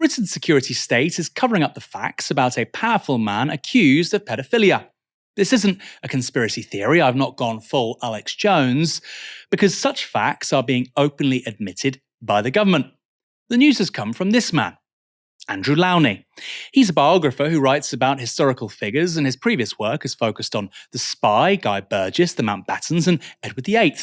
Britain's security state is covering up the facts about a powerful man accused of pedophilia. This isn't a conspiracy theory, I've not gone full Alex Jones, because such facts are being openly admitted by the government. The news has come from this man, Andrew Lowney. He's a biographer who writes about historical figures, and his previous work has focused on the Spy, Guy Burgess, the Mountbattens, and Edward VIII.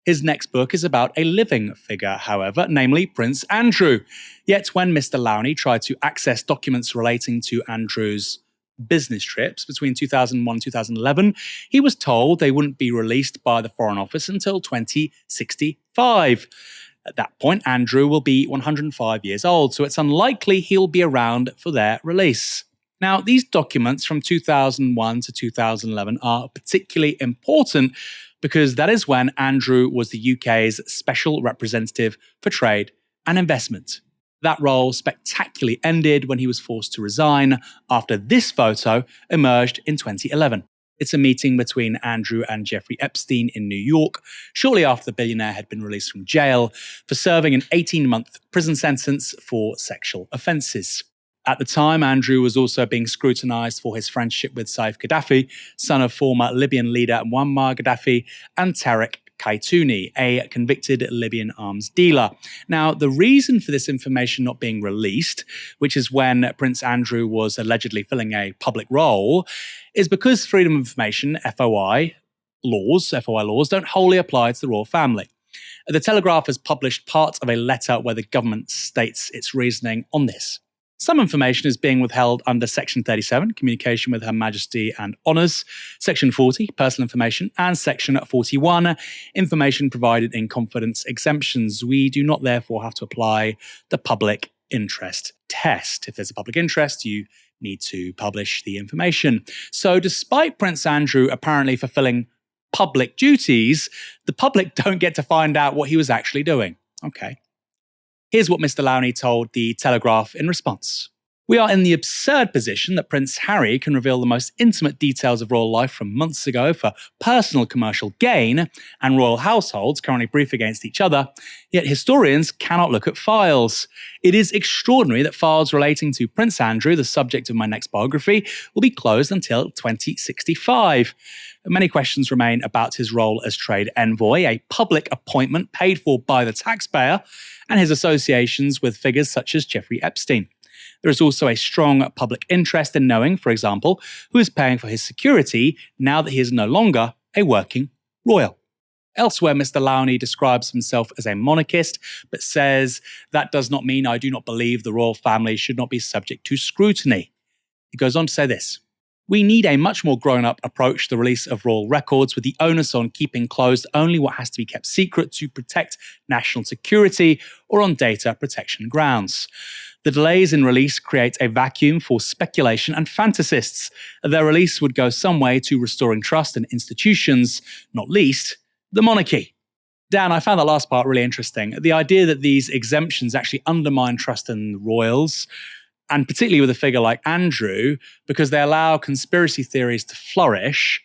His next book is about a living figure, however, namely Prince Andrew. Yet when Mr. Lowney tried to access documents relating to Andrew's business trips between 2001 and 2011, he was told they wouldn't be released by the Foreign Office until 2065. At that point, Andrew will be 105 years old, so it's unlikely he'll be around for their release. Now, these documents from 2001 to 2011 are particularly important because that is when Andrew was the UK's Special Representative for Trade and Investment. That role spectacularly ended when he was forced to resign after this photo emerged in 2011. It's a meeting between Andrew and Jeffrey Epstein in New York, shortly after the billionaire had been released from jail for serving an 18-month prison sentence for sexual offences. At the time, Andrew was also being scrutinised for his friendship with Saif Gaddafi, son of former Libyan leader Muammar Gaddafi, and Tariq Kaitouni, a convicted Libyan arms dealer. Now, the reason for this information not being released, which is when Prince Andrew was allegedly filling a public role, is because freedom of information, FOI laws don't wholly apply to the royal family. The Telegraph has published part of a letter where the government states its reasoning on this. Some information is being withheld under Section 37, Communication with Her Majesty and Honours, Section 40, Personal Information, and Section 41, Information Provided in Confidence Exemptions. We do not therefore have to apply the public interest test. If there's a public interest, you need to publish the information. So despite Prince Andrew apparently fulfilling public duties, the public don't get to find out what he was actually doing. Okay. Here's what Mr. Lowney told the Telegraph in response. We are in the absurd position that Prince Harry can reveal the most intimate details of royal life from months ago for personal commercial gain, and royal households currently brief against each other, yet historians cannot look at files. It is extraordinary that files relating to Prince Andrew, the subject of my next biography, will be closed until 2065. Many questions remain about his role as trade envoy, a public appointment paid for by the taxpayer, and his associations with figures such as Jeffrey Epstein. There is also a strong public interest in knowing, for example, who is paying for his security now that he is no longer a working royal. Elsewhere, Mr. Lowney describes himself as a monarchist, but says that does not mean I do not believe the royal family should not be subject to scrutiny. He goes on to say this. We need a much more grown-up approach to the release of royal records, with the onus on keeping closed only what has to be kept secret to protect national security or on data protection grounds. The delays in release create a vacuum for speculation and fantasists. Their release would go some way to restoring trust in institutions, not least the monarchy. Dan, I found that last part really interesting. The idea that these exemptions actually undermine trust in the royals, and particularly with a figure like Andrew, because they allow conspiracy theories to flourish.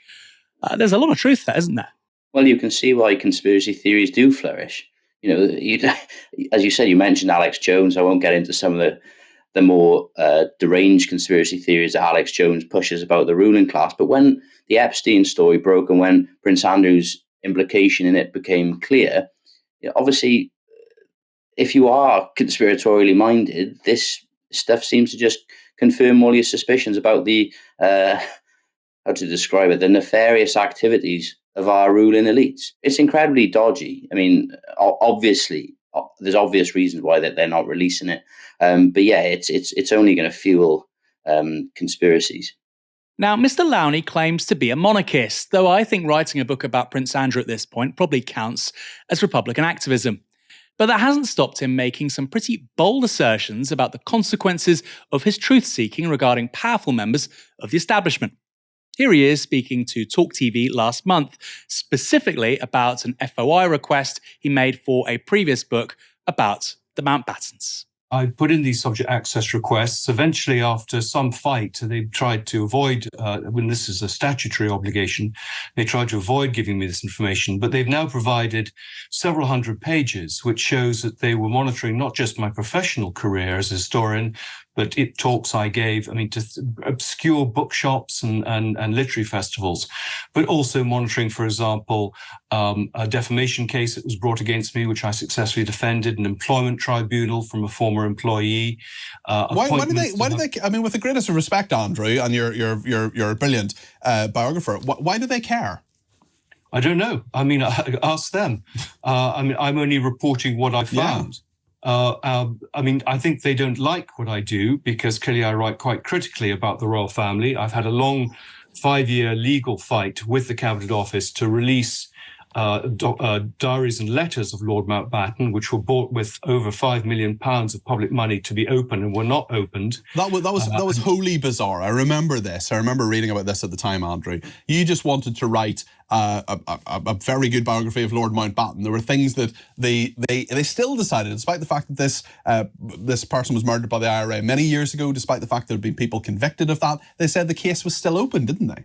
There's a lot of truth there, isn't there? Well, you can see why conspiracy theories do flourish. As you said, you mentioned Alex Jones. I won't get into some of the more deranged conspiracy theories that Alex Jones pushes about the ruling class. But when the Epstein story broke and when Prince Andrew's implication in it became clear, obviously, if you are conspiratorially minded, this stuff seems to just confirm all your suspicions about the, how to describe it, the nefarious activities of our ruling elites. It's incredibly dodgy. I mean, obviously, there's obvious reasons why they're not releasing it. But yeah, it's only going to fuel conspiracies. Now, Mr. Lowney claims to be a monarchist, though I think writing a book about Prince Andrew at this point probably counts as Republican activism. But that hasn't stopped him making some pretty bold assertions about the consequences of his truth-seeking regarding powerful members of the establishment. Here he is speaking to Talk TV last month, specifically about an FOI request he made for a previous book about the Mountbattens. I put in these subject access requests. Eventually, after some fight, they tried to avoid, when this is a statutory obligation, they tried to avoid giving me this information. But they've now provided several hundred pages, which shows that they were monitoring not just my professional career as a historian, but talks I gave, to obscure bookshops and literary festivals, but also monitoring, for example, a defamation case that was brought against me, which I successfully defended, an employment tribunal from a former employee. Why do they? I mean, with the greatest of respect, Andrew, and you're a brilliant biographer. Why do they care? I don't know. Ask them. I'm only reporting what I found. Yeah. I think they don't like what I do because clearly I write quite critically about the royal family. I've had a long 5-year legal fight with the Cabinet Office to release diaries and letters of Lord Mountbatten, which were bought with over £5 million of public money to be opened and were not opened. That was wholly bizarre. I remember this. I remember reading about this at the time, Andrew. You just wanted to write a very good biography of Lord Mountbatten. There were things that they still decided, despite the fact that this person was murdered by the IRA many years ago, despite the fact there had been people convicted of that, they said the case was still open, didn't they?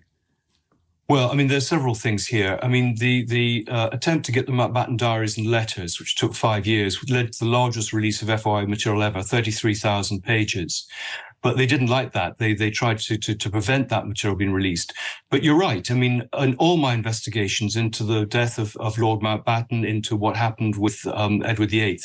Well, there's several things here. The attempt to get the Mountbatten diaries and letters, which took 5 years, led to the largest release of FOI material ever, 33,000 pages. But they didn't like that. They tried to prevent that material being released. But you're right. In all my investigations into the death of Lord Mountbatten, into what happened with Edward VIII,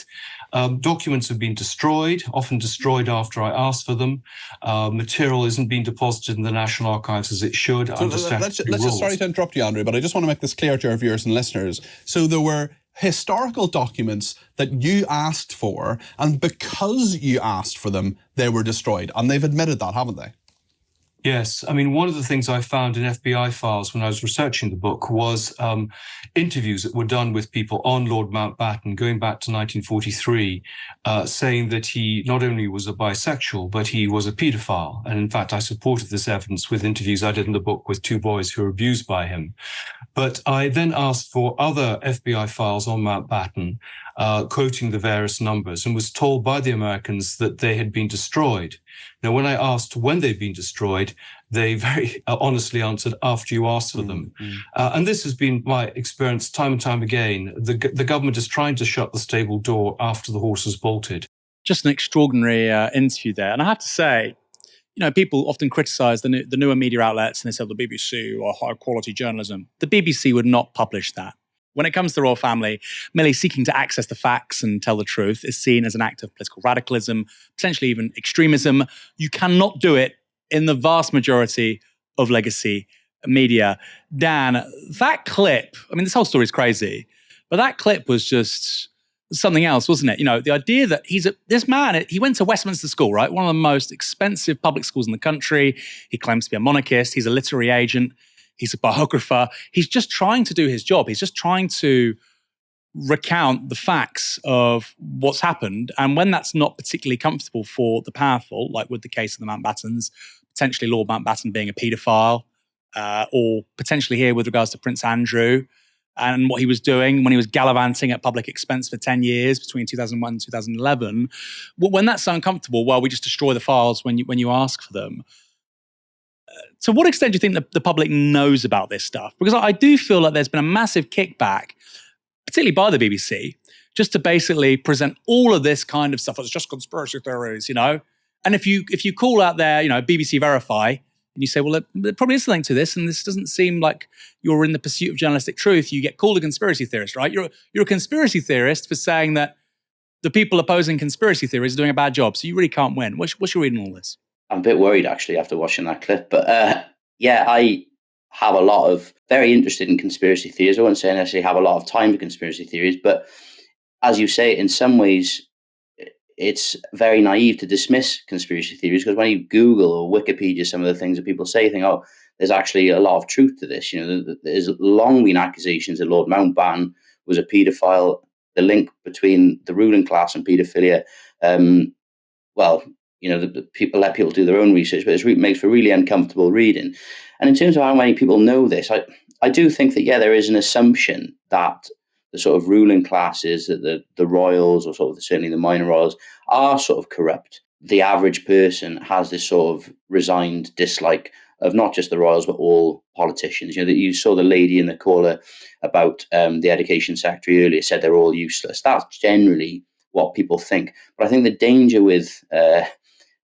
documents have been destroyed, often destroyed after I asked for them. Material isn't being deposited in the National Archives as it should. So let's just, sorry to interrupt you, Andrew, but I just want to make this clear to our viewers and listeners. So there were historical documents that you asked for, and because you asked for them, they were destroyed. And they've admitted that, haven't they? Yes. One of the things I found in FBI files when I was researching the book was interviews that were done with people on Lord Mountbatten going back to 1943, saying that he not only was a bisexual, but he was a paedophile. And in fact, I supported this evidence with interviews I did in the book with 2 boys who were abused by him. But I then asked for other FBI files on Mountbatten, quoting the various numbers, and was told by the Americans that they had been destroyed. Now, when I asked when they'd been destroyed, they very honestly answered, after you asked for them. And this has been my experience time and time again. The government is trying to shut the stable door after the horse has bolted. Just an extraordinary interview there. And I have to say, people often criticize the newer media outlets and they say the BBC or high quality journalism. The BBC would not publish that. When it comes to the royal family, merely seeking to access the facts and tell the truth is seen as an act of political radicalism, potentially even extremism. You cannot do it in the vast majority of legacy media. Dan, that clip, this whole story is crazy, but that clip was just something else, wasn't it? The idea that this man, he went to Westminster School, right? One of the most expensive public schools in the country. He claims to be a monarchist. He's a literary agent. He's a biographer. He's just trying to do his job. He's just trying to recount the facts of what's happened. And when that's not particularly comfortable for the powerful, like with the case of the Mountbattens, potentially Lord Mountbatten being a paedophile, or potentially here with regards to Prince Andrew and what he was doing when he was gallivanting at public expense for 10 years between 2001 and 2011, when that's uncomfortable, well, we just destroy the files when you ask for them. To what extent do you think the public knows about this stuff? Because I do feel like there's been a massive kickback, particularly by the BBC, just to basically present all of this kind of stuff as just conspiracy theories, And if you call out there, BBC Verify, and you say, well, there probably is something to this, and this doesn't seem like you're in the pursuit of journalistic truth, you get called a conspiracy theorist, right? You're a conspiracy theorist for saying that the people opposing conspiracy theories are doing a bad job, so you really can't win. What's your reading on all this? I'm a bit worried, actually, after watching that clip. But I have a lot of very interested in conspiracy theories. I wouldn't say I necessarily have a lot of time for conspiracy theories. But as you say, in some ways, it's very naive to dismiss conspiracy theories, because when you Google or Wikipedia some of the things that people say, you think, oh, there's actually a lot of truth to this. There's long been accusations that Lord Mountbatten was a paedophile. The link between the ruling class and paedophilia, the people let people do their own research, but it makes for really uncomfortable reading. And in terms of how many people know this, I do think that, there is an assumption that the sort of ruling classes, that the royals, or sort of certainly the minor royals, are sort of corrupt, the average person has this sort of resigned dislike of not just the royals, but all politicians. That you saw the lady in the caller about the education secretary earlier said they're all useless. That's generally what people think. But I think the danger with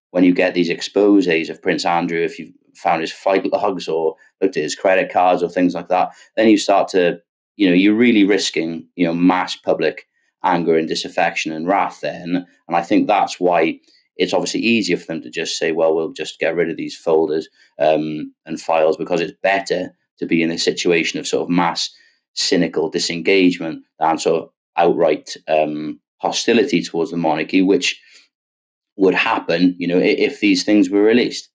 when you get these exposes of Prince Andrew, if you've found his flight logs or looked at his credit cards or things like that, then you start to, you're really risking, mass public anger and disaffection and wrath then. And I think that's why it's obviously easier for them to just say, well, we'll just get rid of these folders and files, because it's better to be in a situation of sort of mass cynical disengagement than sort of outright hostility towards the monarchy, which would happen, if these things were released.